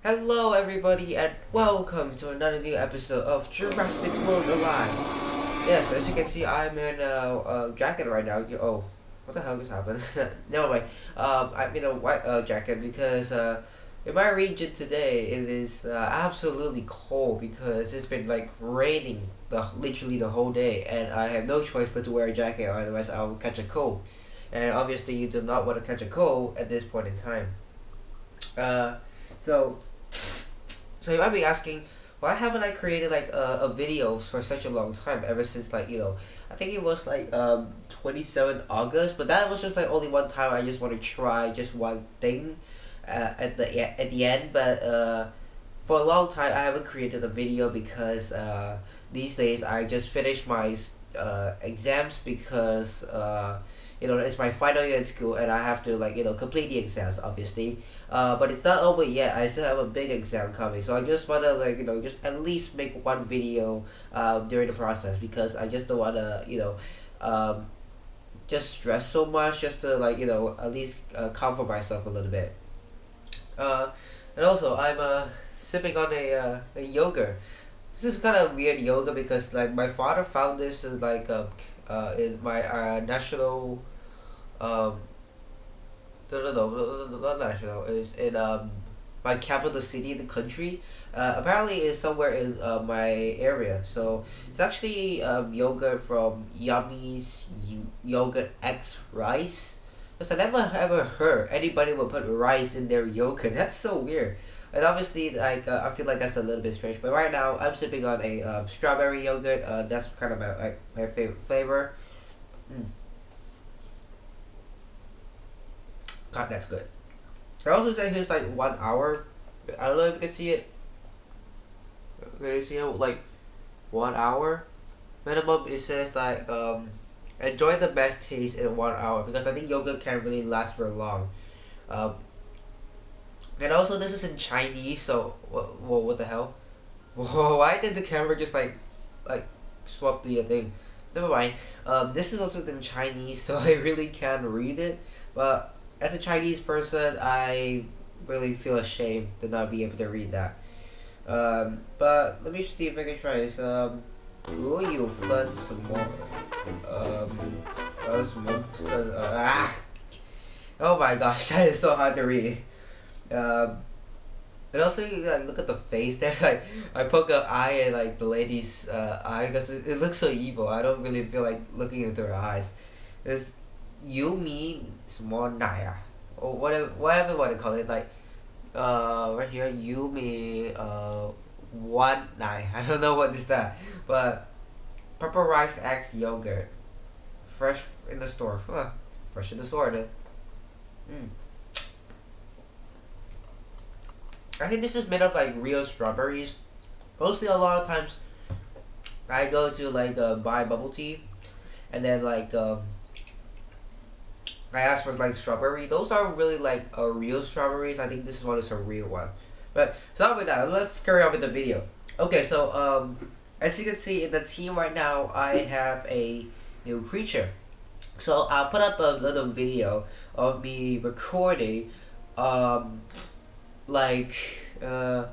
Hello everybody and welcome to another new episode of Jurassic World Alive. Yes, as you can see I'm in a jacket right now. Oh, what the hell just happened? Never mind. I'm in a white jacket because in my region today it is absolutely cold because it's been like raining literally the whole day, and I have no choice but to wear a jacket or otherwise I will catch a cold. And obviously you do not want to catch a cold at this point in time. Uh, so so you might be asking, why haven't I created like a videos for such a long time? Ever since like I think it was like 27 August, but that was just like only one time. I just want to try just one thing, at the end. But for a long time I haven't created a video because these days I just finished my exams because it's my final year in school and I have to complete the exams obviously. But it's not over yet. I still have a big exam coming, so I just wanna just at least make one video during the process because I just don't wanna just stress so much, just to at least comfort myself a little bit. And also I'm sipping on a yogurt. This is kind of weird yoga because like my father found this in my national um no, not national. Is in my capital city in the country. Apparently, it's somewhere in my area. So it's actually yogurt from Yummy's Yogurt X Rice. Because I never ever heard anybody would put rice in their yogurt. That's so weird. And obviously, I feel like that's a little bit strange. But right now, I'm sipping on a strawberry yogurt. That's kind of my favorite flavor. Mm. God, that's good. I also say here's like 1 hour. I don't know if you can see it. Can you see it? Like 1 hour minimum. It says enjoy the best taste in 1 hour because I think yogurt can't really last for long. Um, and also this is in Chinese, so what the hell? Why did the camera just like swap the thing? Never mind. This is also in Chinese, so I really can't read it, but as a Chinese person, I really feel ashamed to not be able to read that. But let me see if I can try this. 如果有分什么什么oh my gosh, that is so hard to read. And also you look at the face there. Like I poke an eye in like the lady's eye because it looks so evil. I don't really feel like looking into her eyes. It's you mean small naya or whatever you want to call it, right here you mean one nine. I don't know what is that, but pepper rice X yogurt, fresh in the store. Fresh in the store then. Mm. I think this is made of like real strawberries. Mostly a lot of times I go to buy bubble tea and then I asked for like strawberry. Those are really like real strawberries. I think this one is a real one. But stop with that. Let's carry on with the video. Okay, so as you can see in the team right now, I have a new creature. So I'll put up a little video of me recording like a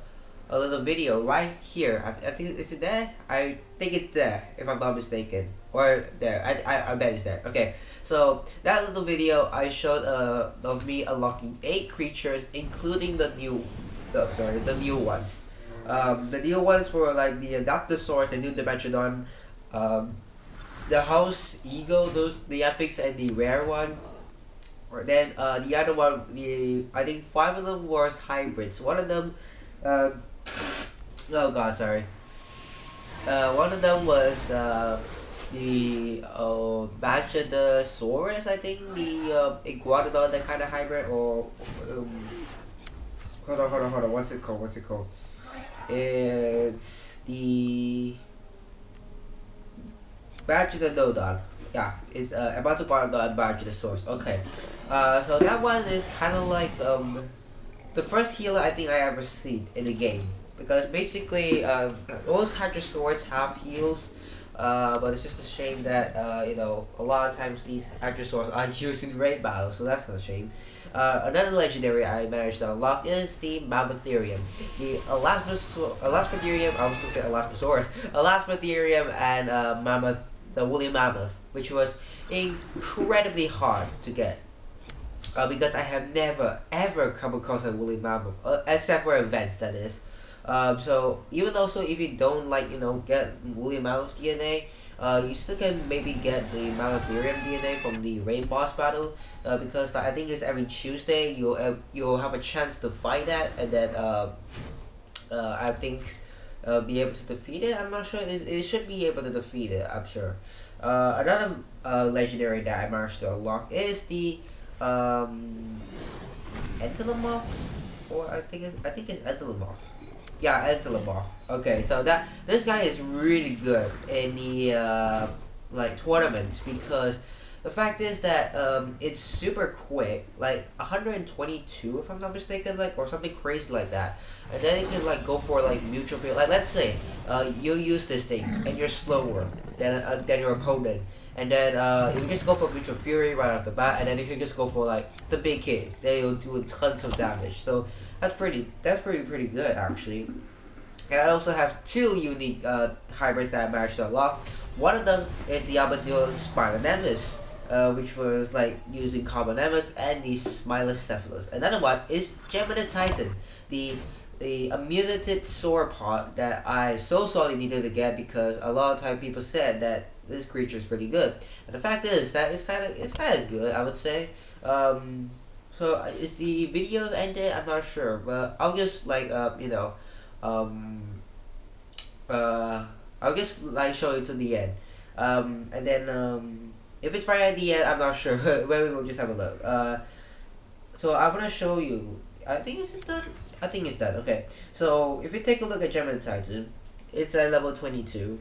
little video right here. I think is it there? I think it's there if I'm not mistaken. Or there. I bet it's there. Okay. So that little video I showed of me unlocking 8 creatures, including the new ones. The new ones were like the Adaptosaurus, the new Dimetrodon, the House Eagle, the epics, and the rare one. Or then the other one, I think 5 of them was hybrids. One of them, oh god, sorry. One of them was the Bachiosaurus, I think, the Iguanodon, that kind of hybrid, or hold on, what's it called? It's the Bachiosaurus. Yeah, it's Iguanodon and Bachiosaurus. Okay, so that one is kind of like the first healer I think I ever seen in the game, because basically most Hadrosaurs have heals. But it's just a shame that a lot of times these Hadrosaurs are used in raid battles, so that's a shame. Another legendary I managed to unlock is the Mammotherium. The Elasmotherium, I was supposed to say Elasmosaurus, Elasmotherium and the woolly mammoth, which was incredibly hard to get. Because I have never ever come across a woolly mammoth, except for events, that is. So even though, so if you don't like, get woolly mammoth DNA, you still can maybe get the Mammotherium DNA from the raid boss battle, because I think it's every Tuesday you'll have a chance to fight that, and then I think be able to defeat it. I'm not sure. It should be able to defeat it, I'm sure. Another legendary that I managed to unlock is the Entilomoth, or I think it's Entilomoth. Yeah, Entilomoth. Okay, so this guy is really good in the like tournaments, because the fact is that it's super quick, like 122 if I'm not mistaken, like, or something crazy like that, and then it can like go for like mutual field. Like, let's say you use this thing and you're slower than your opponent, and then you just go for mutual fury right off the bat, and then if you just go for like the big hit, then you'll do tons of damage. So that's pretty good actually. And I also have two unique hybrids that I managed to unlock. One of them is the Armadillo Spinonemus, which was like using Carbonemus and the Smilus. Another one is Geminititan, the immunity sauropod that I so sorely needed to get, because a lot of time people said that this creature is pretty good, and the fact is that it's kind of good, I would say. So is the video ended? I'm not sure, but I'll just like I'll just like show you to the end, and then if it's right at the end, I'm not sure. Maybe we'll just have a look. So I'm gonna show you. I think it's done. I think it's done. Okay. So if you take a look at Geminititan, it's at level 22,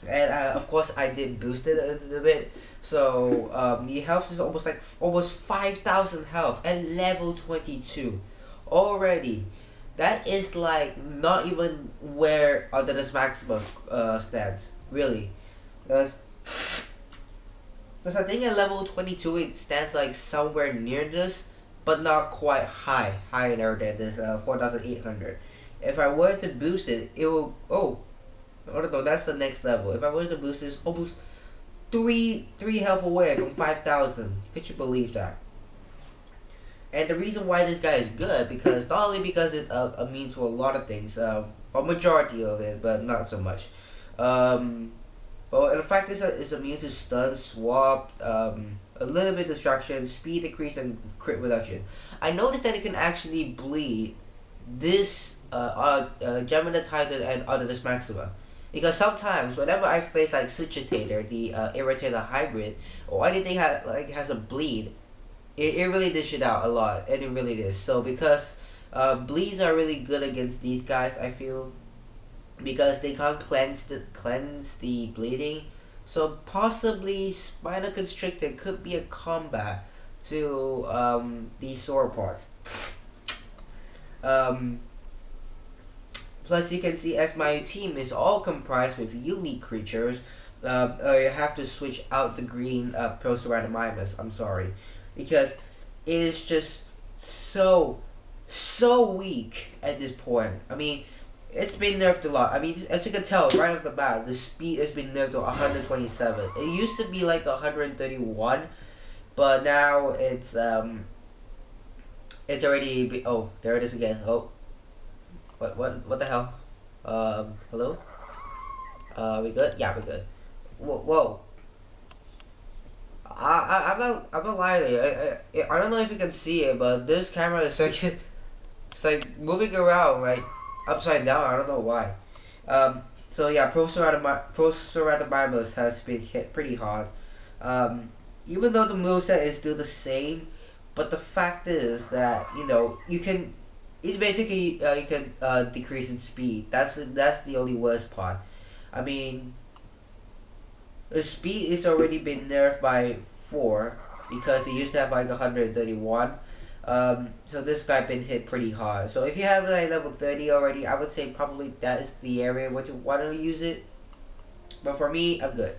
and of course I did boost it a little bit. So the health is almost 5,000 health at level 22 already. That is like not even where Autonomous Maxima stands, really. Because I think at level 22 it stands like somewhere near this, but not quite higher than this 4,800. If I was to boost it, it will, oh no, that's the next level. If I was to boost this, almost three health away from 5,000. Could you believe that? And the reason why this guy is good, because not only because it's immune to a lot of things, a majority of it, but not so much. Well, the fact is that it's immune to stun, swap, a little bit distraction, speed decrease, and crit reduction. I noticed that it can actually bleed this Geminititan and Autonomous Maxima. Because sometimes, whenever I face like Suchitator, the Irritator hybrid, or anything has a bleed, it really dish it out a lot, and it really is. So because bleeds are really good against these guys, I feel, because they can't cleanse the bleeding. So possibly Spinal Constrictor could be a combat to these sauropods. Plus, you can see as my team is all comprised with unique creatures, I have to switch out the green Proceratomimus. I'm sorry, because it is just so weak at this point. I mean, it's been nerfed a lot. I mean, as you can tell right off the bat, the speed has been nerfed to 127. It used to be like 131, but now it's already oh, there it is again. Oh, what the hell? Hello? We good? Yeah, we good. Whoa. I'm not lying to you. I don't know if you can see it, but this camera is like it's like moving around like upside down. I don't know why. So yeah, Proceratomimus has been hit pretty hard. Even though the moveset is still the same, but the fact is that you can. It's basically you can decrease in speed. That's the only worst part. I mean, the speed is already been nerfed by 4 because it used to have like 131. So this guy been hit pretty hard. So if you have like level 30 already, I would say probably that is the area where you want to use it. But for me, I'm good.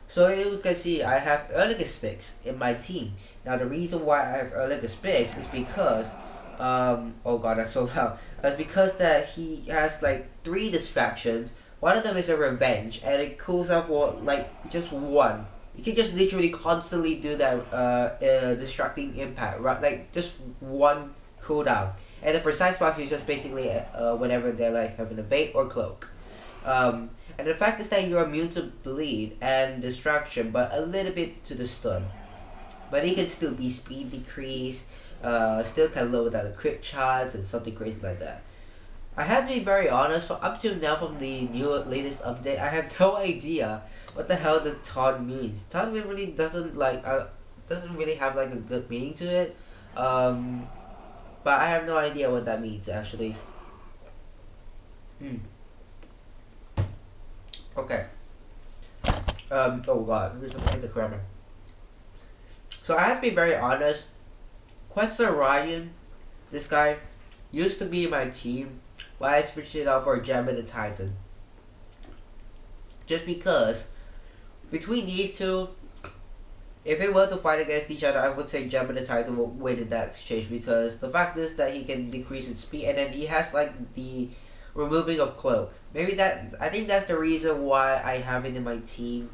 So you can see I have Erligus in my team. Now the reason why I have Erligus is because oh god, that's so loud. It's because that he has like 3 distractions. One of them is a revenge, and it cools off for like just one. You can just literally constantly do that distracting impact, right? Like just one cooldown. And the precise box is just basically whenever they're like having a bait or cloak. And the fact is that you're immune to bleed and distraction, but a little bit to the stun. But it can still be speed decrease, still can lower down the crit chance and something crazy like that. I have to be very honest, for up till now from the latest update, I have no idea what the hell the taunt means. Taunt really doesn't really have like a good meaning to it. But I have no idea what that means actually. Okay. Oh god, there's something like the grammar. So I have to be very honest. Quetzal Ryan, this guy, used to be my team, but I switched it out for Geminititan. Just because, between these two, if it were to fight against each other, I would say Geminititan will win in that exchange, because the fact is that he can decrease its speed, and then he has like the removing of cloak. I think that's the reason why I have it in my team.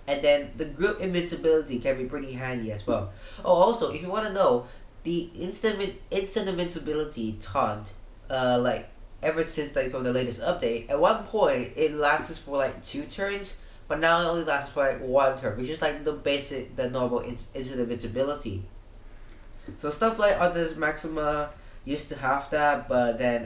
And then the group invincibility can be pretty handy as well. Oh, also, if you want to know, the instant invincibility taunt, like ever since like from the latest update, at one point it lasts for like 2 turns, but now it only lasts for like 1 turn, which is like the normal instant invincibility. So stuff like Others Maxima used to have that, but then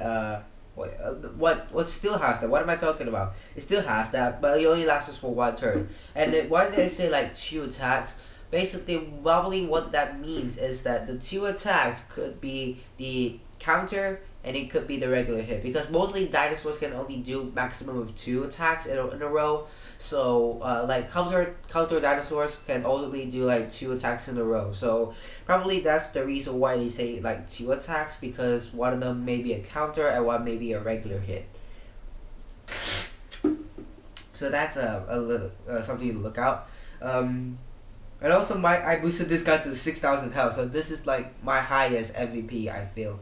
what still has that? What am I talking about? It still has that, but it only lasts for 1 turn. And why they say like 2 attacks? Basically, probably what that means is that the 2 attacks could be the counter and it could be the regular hit, because mostly dinosaurs can only do maximum of 2 attacks in a row. So like counter dinosaurs can only do like 2 attacks in a row. So probably that's the reason why they say like 2 attacks, because one of them may be a counter and one may be a regular hit. So that's a little something to look out. And also I boosted this guy to 6,000 health, so this is like my highest MVP, I feel.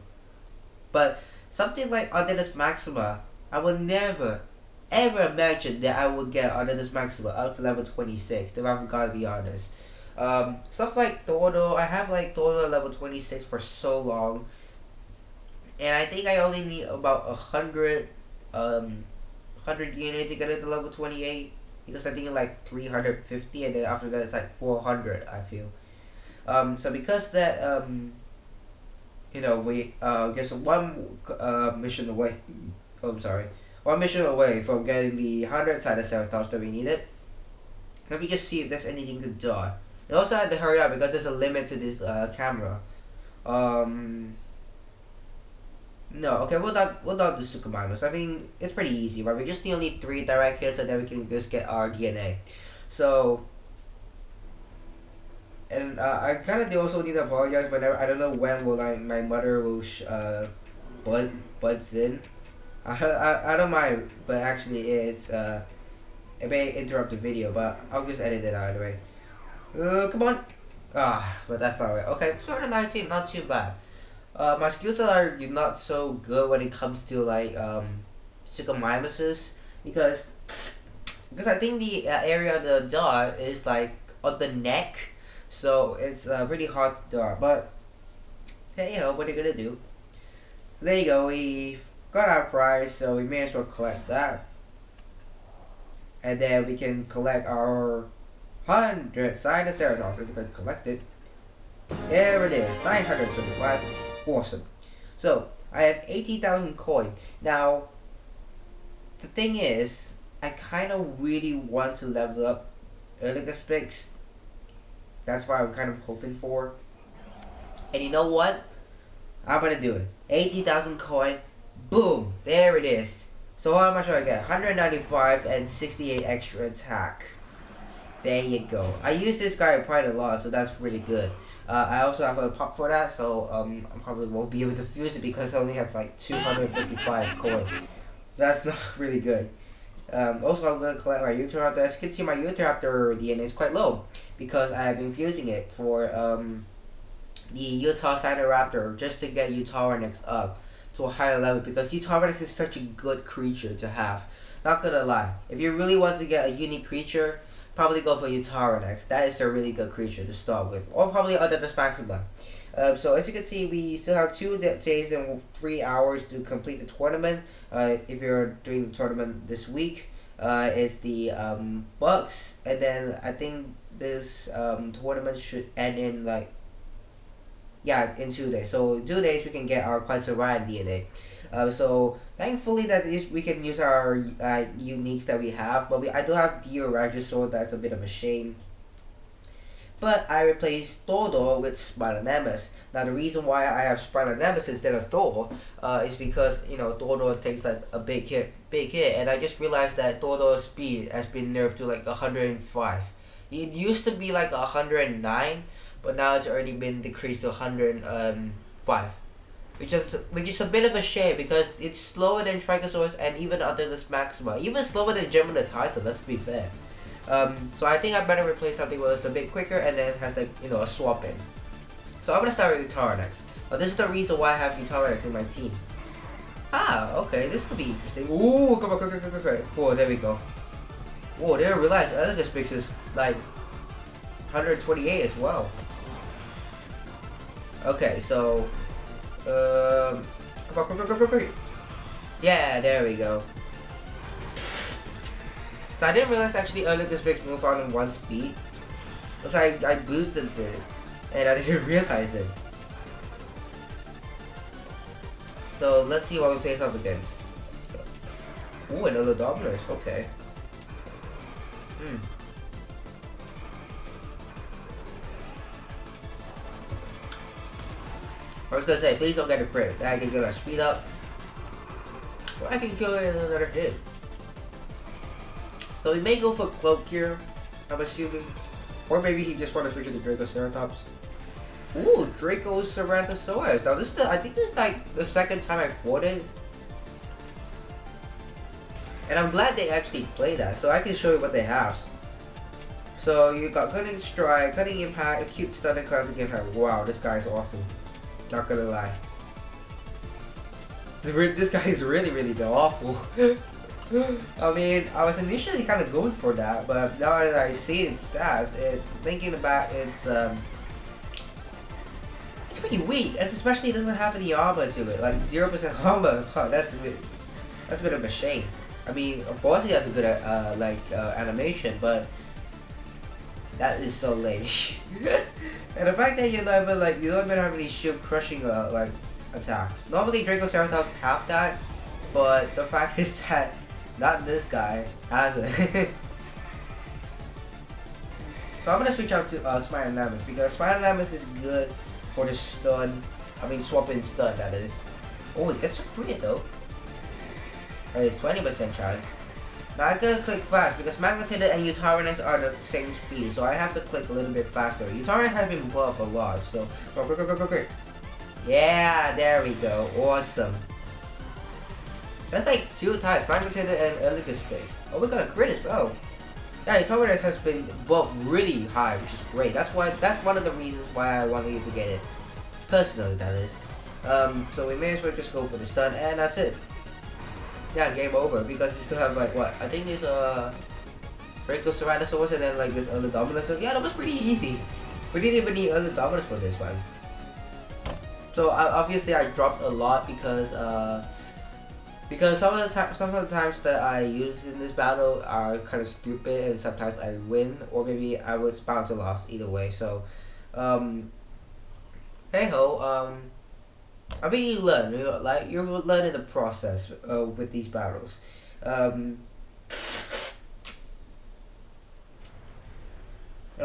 But something like Odinus Maxima, I would never ever imagine that I would get Odinus Maxima up to level 26, if I've got to be honest. Stuff like Thordo, I have like Thordo level 26 for so long, and I think I only need about 100 DNA to get it to level 28, because I think like 350, and then after that it's like 400, I feel. So because that we just one mission away. Oh, I'm sorry. 1 mission away from getting the 100 Triceratops that we needed. Let me just see if there's anything to do. And also I had to hurry up because there's a limit to this camera. No, okay, we'll not do Sukumaimos. I mean, it's pretty easy, right? We just need only 3 direct hits and then we can just get our DNA. So, and I kind of also need to apologize whenever, I don't know when will my mother will buds in. I don't mind, but actually it may interrupt the video, but I'll just edit it out anyway. Come on! But that's not right. Okay, 219, not too bad. My skills are not so good when it comes to like Suchomimuses, because I think the area of the dot is like on the neck, so it's pretty hard to draw. But hey ho, what are you gonna do? So there you go, we've got our prize, so we may as well collect that. And then we can collect our 100 Triceratops, so we can collect it. There it is, 925. Awesome. So, I have 80,000 coin. Now, the thing is, I kind of really want to level up Erligus. That's what I'm kind of hoping for. And you know what? I'm gonna do it. 80,000 coin. Boom! There it is. So how much do I get? 195 and 68 extra attack. There you go. I use this guy quite a lot, so that's really good. I also have a pop for that, so I probably won't be able to fuse it because I only have like 255 coin. That's not really good. Also, I'm going to collect my Utahraptor. As you can see, my Utahraptor DNA is quite low because I have been fusing it for the Utah Raptor just to get Utahraptor up to a higher level because Utahraptor is such a good creature to have. Not gonna lie, if you really want to get a unique creature, probably go for Utahraptor. That is a really good creature to start with, or probably under the Maxima. So as you can see, we still have 2 days and 3 hours to complete the tournament. If you're doing the tournament this week, it's the Bucks, and then I think this tournament should end in like in 2 days. So 2 days we can get our Quetzalcoatl DNA. So thankfully that is we can use our uniques that we have, but I do have Geminititan, so that's a bit of a shame. But I replaced Thor with Spinonemus. Now the reason why I have Spinonemus instead of Thor is because Thor takes like a big hit, and I just realized that Thor's speed has been nerfed to like 105. It used to be like 109, but now it's already been decreased to 105. Which is a bit of a shame because it's slower than Trichosaurus and even under this Maxima. Even slower than Geminititan, let's be fair. So I think I better replace something where it's a bit quicker and then has like, a swap in. So I'm gonna start with Utahraptor. Now this is the reason why I have Utahraptor in my team. Okay, this could be interesting. Ooh, come on. Oh, there we go. Whoa, didn't realize Elegant is like 128 as well. Okay, so come on. Yeah, there we go. So I didn't realize actually Elegant move on in 1 speed. So I boosted it and I didn't realize it. So let's see what we face up against. Ooh, another Dominus, okay. I was gonna say, please don't get a crit. That I can get a speed up. Or I can kill it in another hit. So we may go for Cloak here, I'm assuming. Or maybe he just wants to switch to the Dracoceratops. Ooh, Dracoceratosaurus. Now this is I think this is like the 2nd time I fought it. And I'm glad they actually play that, so I can show you what they have. So you got Cutting Strike, Cutting Impact, Acute Stun, and Cutting Impact. Wow, this guy is awesome. Not gonna lie. This guy is really awful. I mean, I was initially kind of going for that, but now that I see its stats, thinking about it's pretty weak, and especially it doesn't have any armor to it, like 0% armor. That's a bit of a shame. I mean, of course he has a good animation, but that is so lame. And the fact that you don't even have any shield crushing attacks. Normally Dracoceratops have that, but the fact is that not this guy has it. So I'm gonna switch out to Spinonemus because Spinonemus is good for the stun. I mean swap-in stun, that is. Oh, it gets a crit though. There's 20% chance. Now I'm gonna click fast because Magnetitan and Utahraptor are the same speed, so I have to click a little bit faster. Utahraptor has been buffed a lot, so quick. Yeah, there we go. Awesome. That's like 2 times, Magnetitan and Elegant. Oh, we got a crit as well. Yeah, Utahraptor has been buffed really high, which is great. That's one of the reasons why I wanted you to get it. Personally, that is. So we may as well just go for the stun, and that's it. Yeah, game over, because you still have like what? I think there's Dracoceratosaurus and then like this other Dominus. So yeah, that was pretty easy. We didn't even need other Dominus for this one. So obviously I dropped a lot because some of the times that I use in this battle are kind of stupid, and sometimes I win, or maybe I was bound to lose either way. So hey ho, I mean you learn, you're learning the process with these battles. And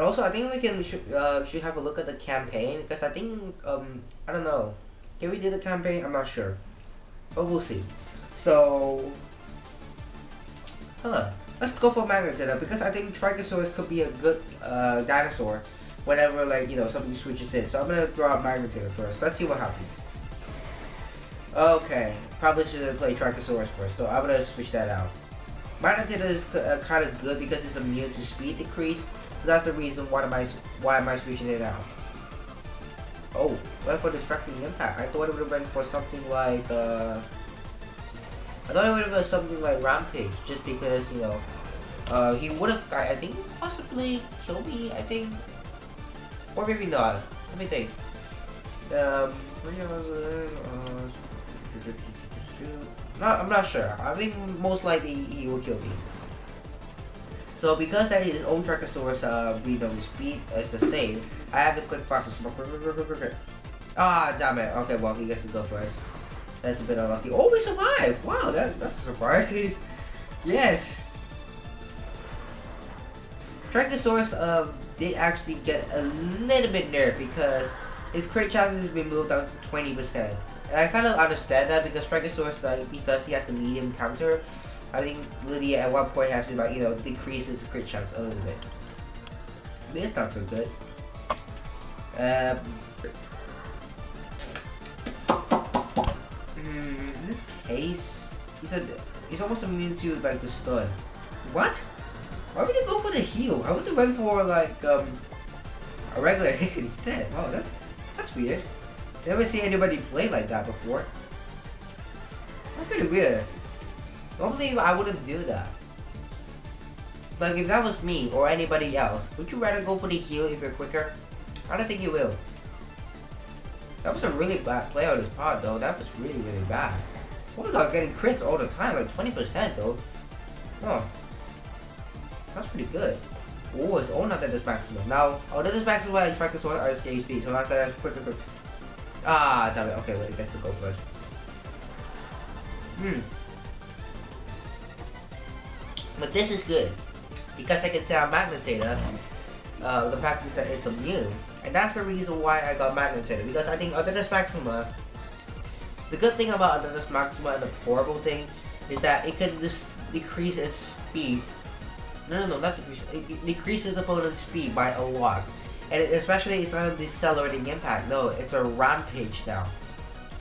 also I think we should have a look at the campaign, because I think I don't know, can we do the campaign? I'm not sure, but we'll see. So let's go for Magnetitan, because I think Trichosaurus could be a good dinosaur whenever something switches in. So I'm gonna draw Magnetitan first. Let's see what happens. Okay, probably should have played Trichosaurus first, so I'm gonna switch that out. Magnetizer is kind of good because it's immune to speed decrease. So that's the reason why am I switching it out. Oh, went for distracting impact. I thought it would have went for something like Rampage, just because he would have I think possibly killed me. I think, or maybe not. Let me think. No, I'm not sure. I think most likely he will kill me. So because that his own Triceratops, speed is the same, I have to click faster. Ah, damn it. Okay, well, he gets to go first. That's a bit unlucky. Oh, we survived! Wow, that's a surprise. Yes. Triceratops did actually get a little bit nerfed because his crit chances has been moved down to 20%. And I kind of understand that because Triceratops, because he has the medium counter, I think Lydia at one point has to decrease its crit chance a little bit. But it's not so good. In this case, he's almost immune to the stun. What? Why would he go for the heal? I would have went for a regular hit instead. Oh, that's weird. Never seen anybody play like that before. That's pretty weird. Normally I wouldn't do that. Like if that was me or anybody else, would you rather go for the heal if you're quicker? I don't think you will. That was a really bad play on his part though. That was really, really bad. Oh my god, getting crits all the time, like 20% though. Oh. That's pretty good. Oh, it's all not that this maximum. Now, this is maximum and Triceratops are HP, so not that quick. Ah, damn it. Okay, wait, it gets to go first. But this is good. Because I can tell Magnetizer, the fact is that it's immune. And that's the reason why I got Magnetizer. Because I think Underness Maxima, the good thing about Underness Maxima and the horrible thing is that it can just decrease its speed. No, not decrease. It decreases opponent's speed by a lot. And especially it's not a decelerating impact. No, it's a rampage now.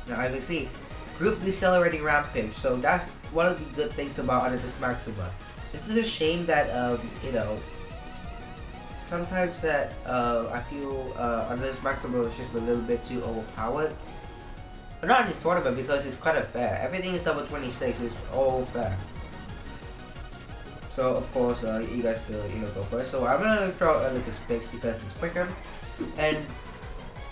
Now I can see group decelerating rampage. So that's one of the good things about Underness Maxima. It's just a shame that sometimes that I feel Underness Maxima is just a little bit too overpowered. But not in this tournament because it's kind of fair. Everything is level 26. It's all fair. So of course, you guys still go first. So I'm gonna draw Lucas picks because it's quicker, and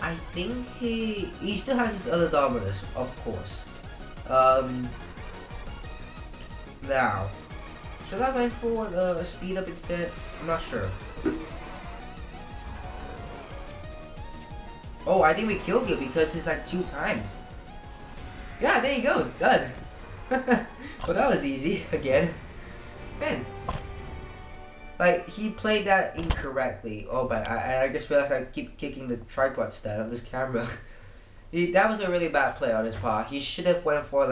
I think he still has his other Dominus, of course. Now, should I went for a speed up instead? I'm not sure. Oh, I think we killed you because it's like 2 times. Yeah, there you go, done. Well, that was easy again. Man, like he played that incorrectly. Oh man, I just realized I keep kicking the tripod stand on this camera. That was a really bad play on his part. He should have went for a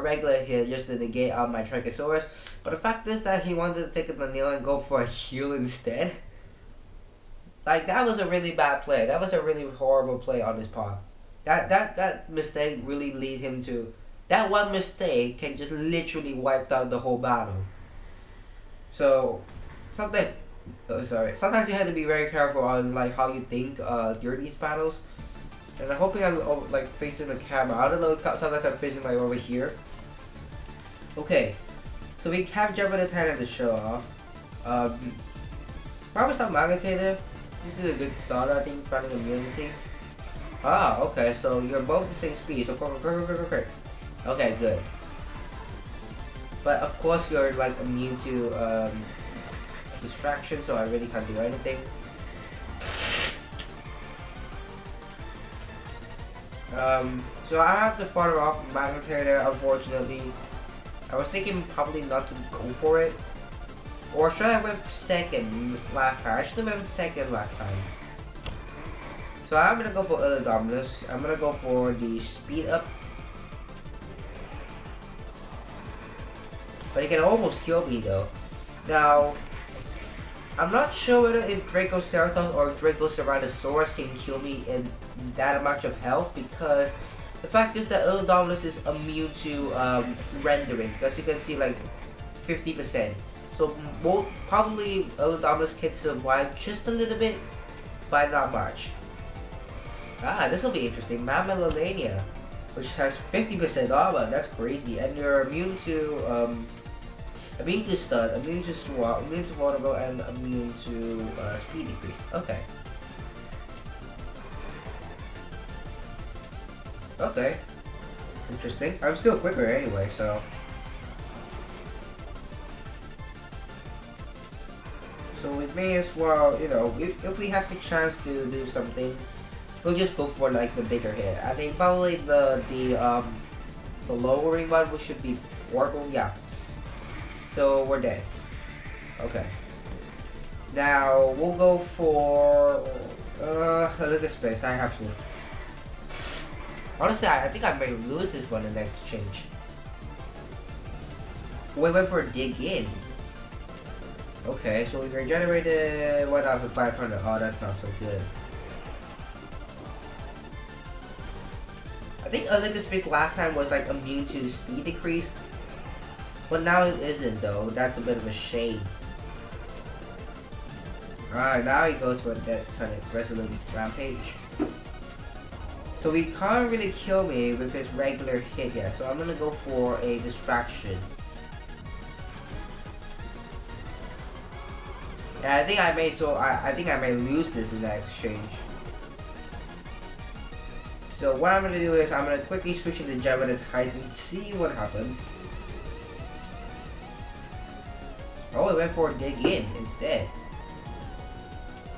regular hit just to negate out my Triceratops. But the fact is that he wanted to take a Manila and go for a heal instead. Like that was a really bad play. That was a really horrible play on his part. That mistake really lead him to. That one mistake can just literally wipe out the whole battle. So, sometimes you have to be very careful on how you think during these battles. And I'm hoping I'm facing the camera. I don't know. Sometimes I'm facing over here. Okay, so we have Geminititan to show off. Probably start Magnetizer. This is a good start. I think finding immunity. Ah, okay. So you're both the same speed. So quick. Okay, good. But of course you're immune to distraction, so I really can't do anything. So I have to fire off Magnetizer, unfortunately. I was thinking probably not to go for it. Or should I have went second last time? I should have went second last time. So I'm gonna go for other Dominus. I'm gonna go for the speed up. But he can almost kill me though. Now, I'm not sure whether if Dracoceratops or Dracoceratosaurus can kill me in that much of health, because the fact is that Dominus is immune to rendering. Because you can see 50%. So both probably Elodomus can survive just a little bit, but not much. This will be interesting. Mammalania, which has 50% armor. That's crazy. And you're immune to stun, immune to swap, immune to vulnerable, and immune to speed decrease. Okay. Okay. Interesting. I'm still quicker anyway, so. So we may as well, you know, if we have the chance to do something, we'll just go for like the bigger hit. I think probably the lowering one should be Oracle. Yeah. So we're dead. Okay. Now we'll go for look at space. I have to. Honestly, I think I may lose this one in the exchange. We went for a dig in. Okay, so we regenerated 1,500. Oh, that's not so good. I think Olympus Space last time was like immune to speed decrease, but now it isn't though. That's a bit of a shame. Alright, now he goes for that Resolute Rampage. So he can't really kill me with his regular hit yet, so I'm gonna go for a distraction. And I think I may lose this in that exchange. So what I'm gonna do is I'm gonna quickly switch into Geminititan and see what happens. Oh, it went for a dig in instead.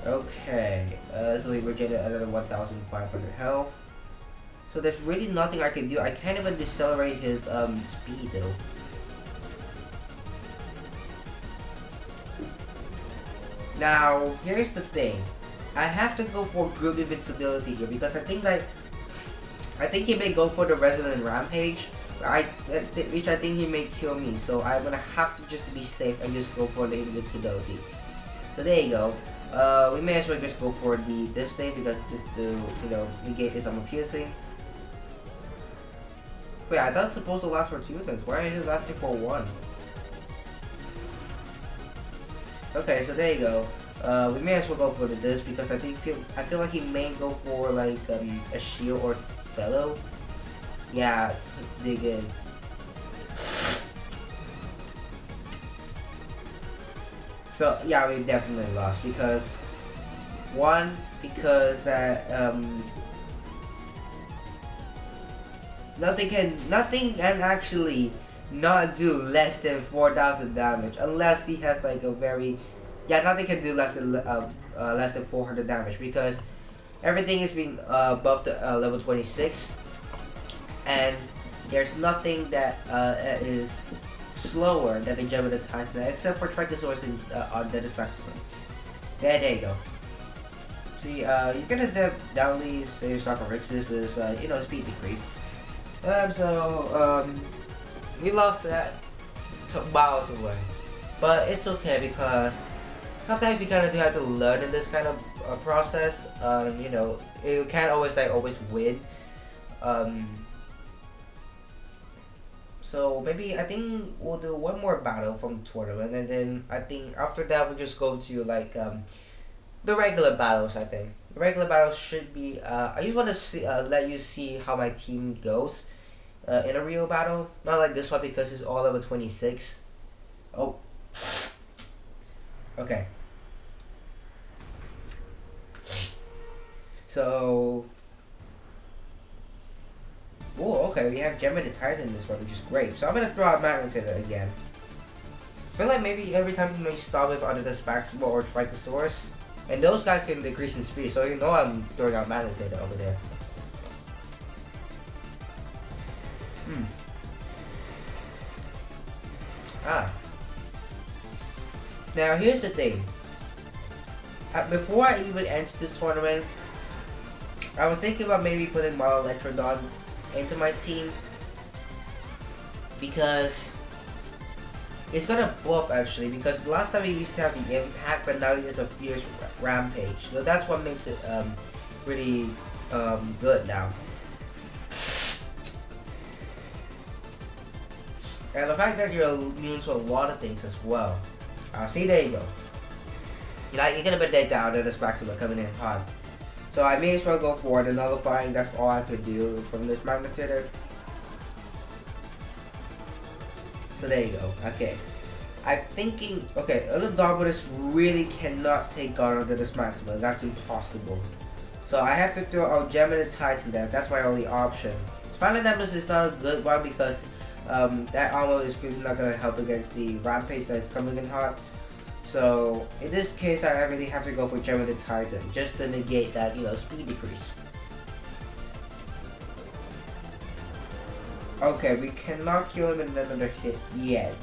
Okay, so we regenerated another 1,500 health. So there's really nothing I can do. I can't even decelerate his speed though. Now, here's the thing. I have to go for group invincibility here because I think he may go for the Resonant Rampage, which I think he may kill me. So I'm gonna have to just be safe and just go for the invincibility. So there you go. We may as well just go for this thing because this to negate his armor piercing. Wait, I thought it's supposed to last for 2 turns. Why is it lasting for 1? Okay, so there you go. We may as well go for this because I feel like he may go for like a shield or bellow. Yeah, dig in. So yeah, we definitely lost because nothing can actually not do less than 4,000 damage unless he has like a very nothing can do less than 400 damage because everything is being buffed to level 26 and there's nothing that is slower than the Geminititan except for Trichosaurus on Dennis Maximum. There you go. See, you can definitely say Sarcophagus is speed decrease. We lost that miles away, but it's okay because sometimes you kind of do have to learn in this kind of process. You can't always win. So maybe I think we'll do one more battle from the tournament, and then I think after that we'll just go to the regular battles. I think the regular battles should be. I just want to let you see how my team goes in a real battle, not like this one because it's all level 26. Oh, okay. So. Oh, okay, we have Geminititan in this one, which is great. So I'm gonna throw out Magnetizer again. I feel like maybe every time you may start with either the Spaximal or Trichosaurus. And those guys can decrease in speed, so I'm throwing out Magnetizer over there. Now here's the thing. Before I even entered this tournament, I was thinking about maybe putting Electrodon into my team because it's gonna buff actually, because last time he used to have the impact but now he has a fierce rampage, so that's what makes it really good now. And the fact that you're immune to a lot of things as well. See, there you go. Like, you're gonna be dead down and this maximum coming in hot. So I may as well go for it and nullifying, that's all I could do from this magnetizer. So there you go, okay. I'm thinking, okay, Little Dominus really cannot take guard under this maximum, that's impossible. So I have to throw out Geminititan there, that's my only option. Spinal Nemesis is not a good one because that armor is really not going to help against the Rampage that is coming in hot. So in this case, I really have to go for Geminititan just to negate that, speed decrease. Okay, we cannot kill him in another hit yet.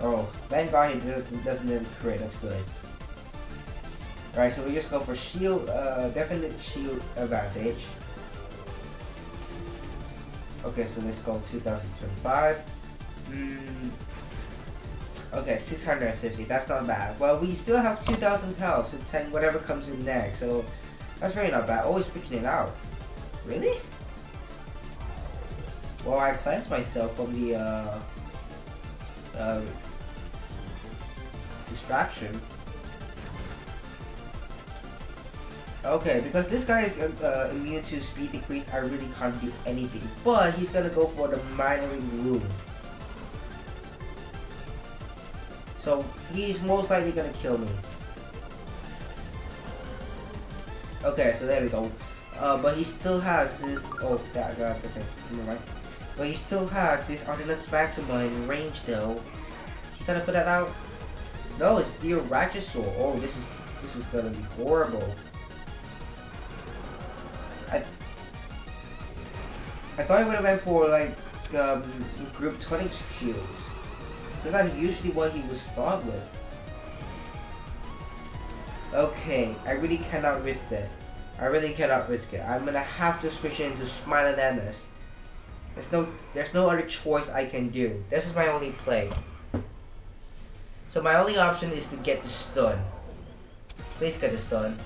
Oh, thank God he doesn't crit, that's good. Alright, so we just go for shield, definite shield advantage. Okay, so let's go 2025. Okay, 650, that's not bad. Well, we still have 2,000 health to tank whatever comes in next, so that's really not bad. Always switching it out. Really? Well, I cleansed myself from the distraction. Okay, because this guy is immune to speed decrease, I really can't do anything. But he's gonna go for the minoring wound. So he's most likely gonna kill me. Okay, so there we go. But he still has this. Oh, yeah, God, okay, never mind. But he still has this Ordinance Maxima in range though. Is he gonna put that out? No, it's the Rajasaur. Oh, this is gonna be horrible. I thought I would have went for like group 20 shields. Because that's usually what he would start with. Okay, I really cannot risk that. I really cannot risk it. I'm gonna have to switch into Spinal MS. There's no other choice I can do. This is my only play. So my only option is to get the stun. Please get the stun.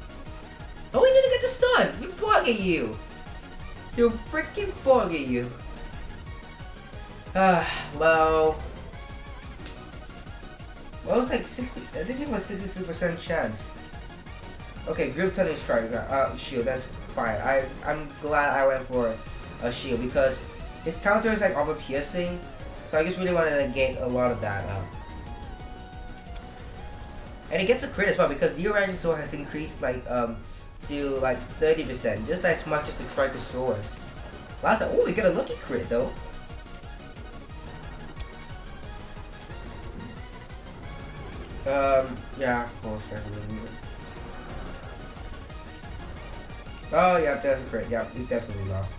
Oh, we didn't get the stun! You're bugging you! You're freaking bugging you! Well, it was like 60, I think it was 66% chance. Okay, group 10 strike, shield, that's fine. I'm glad I went for a shield because his counter is like armor piercing, so I just really wanted to negate a lot of that. And it gets a crit as well because the Jurassic has increased like to like 30%, just as much as the Trichosaurus. Last time, oh, we got a lucky crit though. Yeah, of course, oh, yeah, that's a crit. Yeah, we definitely lost.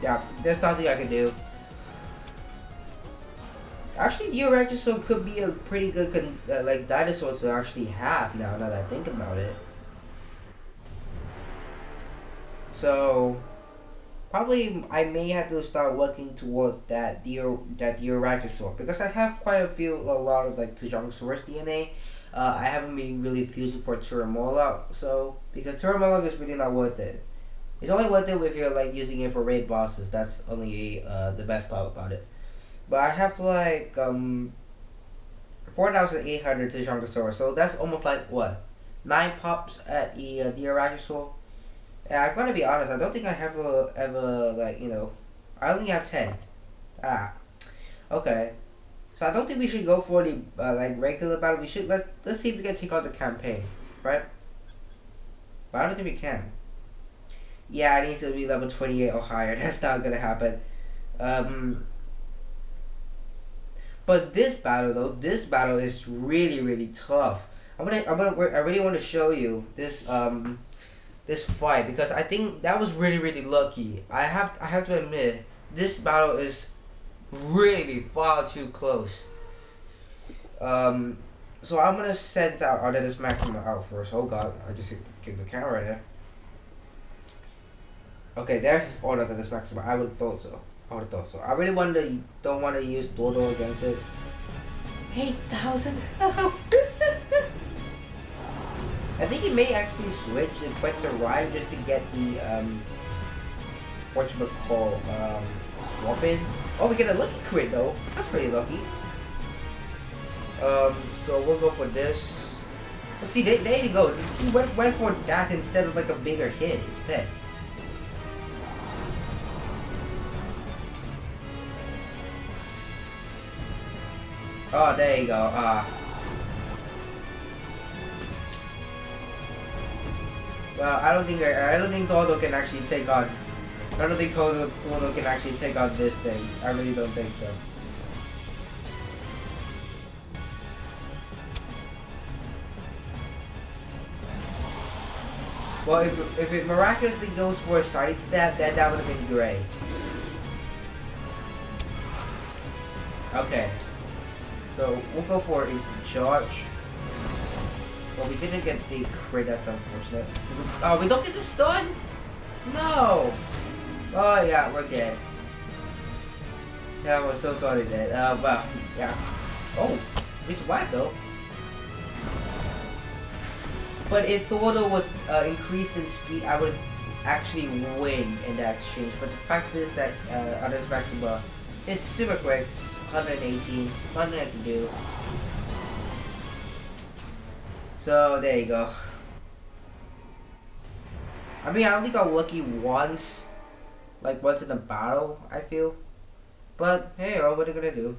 Yeah, there's nothing I can do. Actually, Jurassic could be a pretty good like dinosaur to actually have now that I think about it. So probably I may have to start working toward that Jurassic because I have quite a lot of like Tyrannosaurus DNA. I haven't been really fusing for Turamoloch, so because Turamoloch is really not worth it. It's only worth it if you're like using it for raid bosses. That's only the best part about it. But I have like 4,800 Tyrannosaurus, so that's almost like what 9 pops at the Jurassic. And I'm gonna be honest, I don't think I have ever like I only have 10. Okay. So I don't think we should go for the like regular battle. We should let's see if we can take out the campaign, right? But I don't think we can. Yeah, it needs to be level 28 or higher. That's not gonna happen. But this battle is really tough. I really want to show you this this fight because I think that was really lucky. I have to admit this battle is really far too close. So I'm gonna send out this Maxima out first. Oh God, I just hit the camera there. Okay, there's his order to this Maxima. I would have thought so. I really don't want to use Dodo against it. 8,000 health. I think he may actually switch if Quits arrive just to get the whatchamacall, swap in. Oh, we get a lucky crit though. That's pretty lucky. So we'll go for this. Well, see, there you go. He went for that instead of like a bigger hit instead. Oh, there you go. Well, I don't think Todo can actually take on. I don't think Todo can actually take on this thing. I really don't think so. Well, if it miraculously goes for a sidestep, that would have been great. Okay. So we'll go for instant charge. Well, we didn't get the crit, that's unfortunate. Oh, we don't get the stun? No! Oh yeah, we're dead. Yeah, we're so sorry dead. Well, yeah. Oh, we survived though. But if Todo was increased in speed, I would actually win in that exchange. But the fact is that Others Maxima is super quick. 118, nothing I can do. So there you go. I mean, I only got lucky once, like once in the battle, I feel. But hey, what are you gonna do?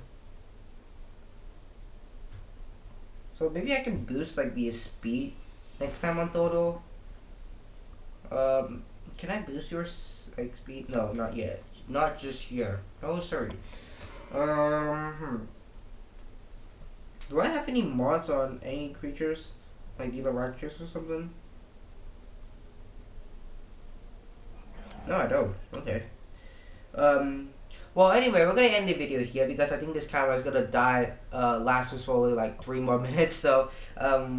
So maybe I can boost like the speed next time on Todo. Can I boost your like speed? No, not yet. Not just here. Oh, sorry. Do I have any mods on any creatures? Like either Rakshas or something? No, I don't. Okay. Well, anyway, we're gonna end the video here because I think this camera is gonna die. Last us for only like 3 more minutes. So, I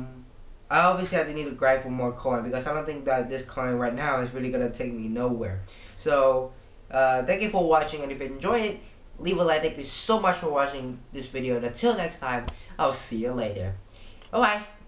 obviously have to need to grind for more coin because I don't think that this coin right now is really gonna take me nowhere. So, thank you for watching, and if you enjoyed it, leave a like. Thank you so much for watching this video, and until next time, I'll see you later. Bye bye.